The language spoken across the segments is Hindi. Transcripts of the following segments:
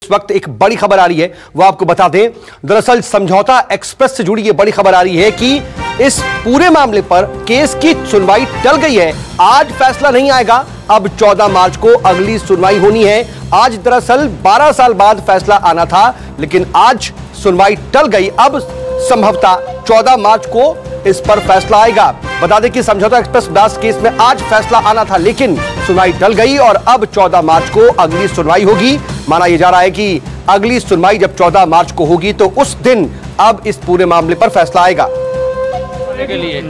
इस वक्त एक बड़ी खबर आ रही है, वो आपको बता दें। दरअसल समझौता एक्सप्रेस से जुड़ी ये बड़ी खबर आ रही है कि इस पूरे मामले पर केस की सुनवाई टल गई है। आज फैसला नहीं आएगा, अब 14 मार्च को अगली सुनवाई होनी है। आज दरअसल 12 साल बाद फैसला आना था, लेकिन आज सुनवाई टल गई। अब संभवतः 14 मार्च को इस पर फैसला आएगा। बता दें कि समझौता एक्सप्रेस ब्लास्ट केस में आज फैसला आना था, लेकिन सुनवाई टल गई और अब 14 मार्च को अगली सुनवाई होगी। माना यह जा रहा है कि अगली सुनवाई जब 14 मार्च को होगी तो उस दिन अब इस पूरे मामले पर फैसला आएगा। के लिए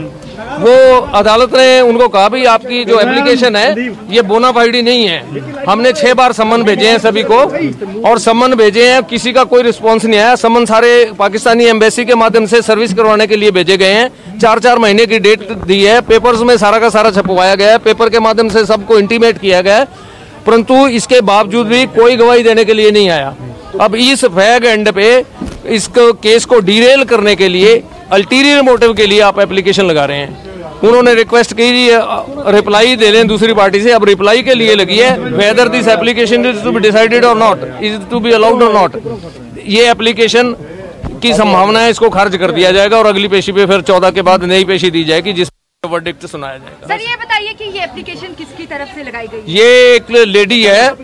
वो अदालत ने उनको कहा भाई आपकी जो एप्लीकेशन है ये बोनाफाइडी नहीं है। हमने 6 बार सम्मन भेजे हैं सभी को और सम्मन भेजे हैं, किसी का कोई रिस्पांस नहीं आया। सम्मन सारे पाकिस्तानी एम्बेसी के माध्यम से सर्विस करवाने के लिए भेजे गए हैं। 4-4 महीने की डेट दी है, पेपर्स में सारा का सारा छपवाया गया है, पेपर के माध्यम से सबको इंटीमेट किया गया है, परंतु इसके बावजूद भी कोई गवाही देने के लिए नहीं आया। अब इस फैग एंड पे इस केस को डिरेल करने के लिए अल्टीरियर मोटिव के लिए आप एप्लीकेशन लगा रहे हैं। उन्होंने रिक्वेस्ट की रिप्लाई दे लें दूसरी पार्टी से, अब रिप्लाई के लिए लगी है whether this application is to be decided or not, is to be allowed or not. ये एप्लीकेशन की संभावना है इसको खारिज कर दिया जाएगा और अगली पेशी पे फिर 14 के बाद नई पेशी दी जाएगी जिस वर्डिक्ट सुनाया जाएगा। सर ये बताइए कि ये एप्लीकेशन किसकी तरफ से लगाई गई है? ये एक लेडी है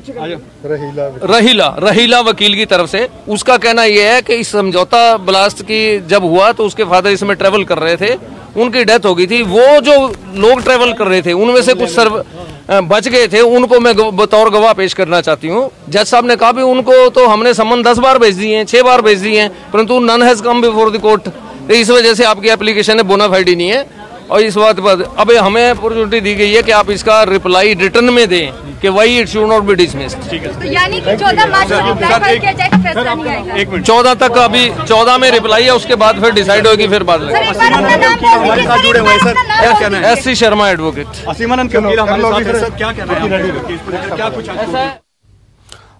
रहीला वकील की तरफ से। उसका कहना यह है कि इस समझौता ब्लास्ट की जब हुआ तो उसके फादर इसमें ट्रेवल कर रहे थे, उनकी डेथ हो गई थी। वो जो लोग ट्रेवल कर रहे थे उनमें से कुछ बच गए थे, उनको मैं बतौर गवाह पेश करना चाहती हूँ। जज साहब ने कहा भी उनको तो हमने सम्मन 10 बार भेज दिए हैं, 6 बार भेज दिए हैं, परंतु none has come before the court. तो इस वजह से आपकी एप्लीकेशन है बोनाफाइडी नहीं है। और इस बात पर अब हमें अपॉर्चुनिटी दी गई है कि आप इसका रिप्लाई रिटर्न में दें कि why it should not be dismissed. तो यानी कि 14 मार्च को रिप्लाई फाइल किया जाएगा, फैसला नहीं आएगा। 14 तक, अभी 14 में रिप्लाई है, उसके बाद फिर डिसाइड होगी, फिर बाद में। SC Sharma advocate.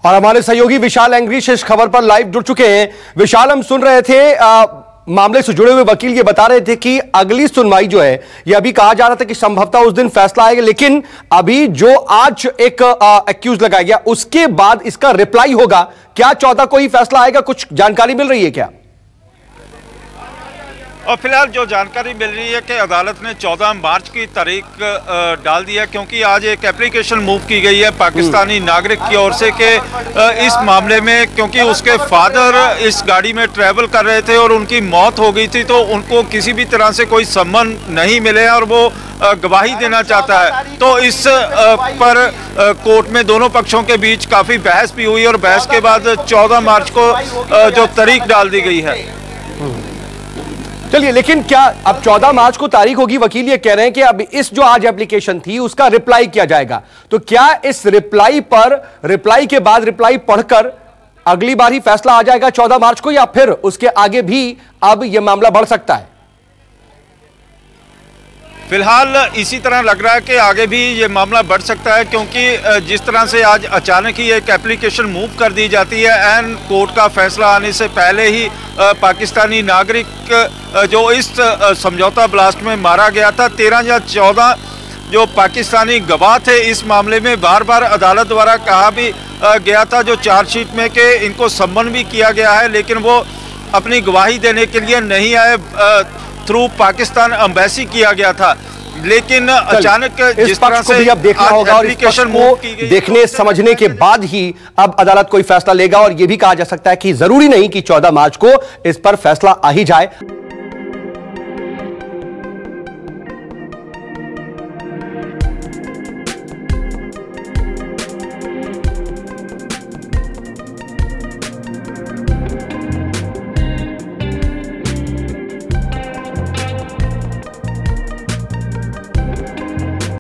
और हमारे सहयोगी विशाल एंग्रीश इस खबर पर लाइव जुड़ चुके हैं। विशाल, हम सुन रहे थे मामले से जुड़े हुए वकील ये बता रहे थे कि अगली सुनवाई जो है ये अभी कहा जा रहा था कि संभवतः उस दिन फैसला आएगा, लेकिन अभी जो आज एक एक्यूज लगाया गया उसके बाद इसका रिप्लाई होगा। क्या 14 को ही फैसला आएगा? कुछ जानकारी मिल रही है क्या? और फिलहाल जो जानकारी मिल रही है कि अदालत ने 14 मार्च की तारीख डाल दी है, क्योंकि आज एक एप्लीकेशन मूव की गई है पाकिस्तानी नागरिक की ओर से कि इस मामले में, क्योंकि उसके फादर इस गाड़ी में ट्रैवल कर रहे थे और उनकी मौत हो गई थी, तो उनको किसी भी तरह से कोई सम्मन नहीं मिले और वो गवाही देना चाहता है। तो इस पर कोर्ट में दोनों पक्षों के बीच काफ़ी बहस भी हुई और बहस के बाद 14 मार्च को जो तारीख डाल दी गई है। चलिए, लेकिन क्या अब 14 मार्च को तारीख होगी? वकील ये कह रहे हैं कि अब इस जो आज एप्लीकेशन थी उसका रिप्लाई किया जाएगा, तो क्या इस रिप्लाई पर, रिप्लाई के बाद रिप्लाई पढ़कर अगली बार ही फैसला आ जाएगा 14 मार्च को, या फिर उसके आगे भी अब यह मामला बढ़ सकता है? फिलहाल इसी तरह लग रहा है कि आगे भी ये मामला बढ़ सकता है, क्योंकि जिस तरह से आज अचानक ही एक एप्लीकेशन मूव कर दी जाती है एंड कोर्ट का फैसला आने से पहले ही पाकिस्तानी नागरिक जो इस समझौता ब्लास्ट में मारा गया था, 13 या 14 जो पाकिस्तानी गवाह थे इस मामले में बार बार अदालत द्वारा कहा भी गया था जो चार्जशीट में कि इनको सम्मन भी किया गया है, लेकिन वो अपनी गवाही देने के लिए नहीं आए, थ्रू पाकिस्तान एम्बेसी किया गया था। लेकिन अचानक जिस तरह से अब देखना होगा और देखने समझने के बाद ही अब अदालत कोई फैसला लेगा। और यह भी कहा जा सकता है कि जरूरी नहीं कि 14 मार्च को इस पर फैसला आ ही जाए।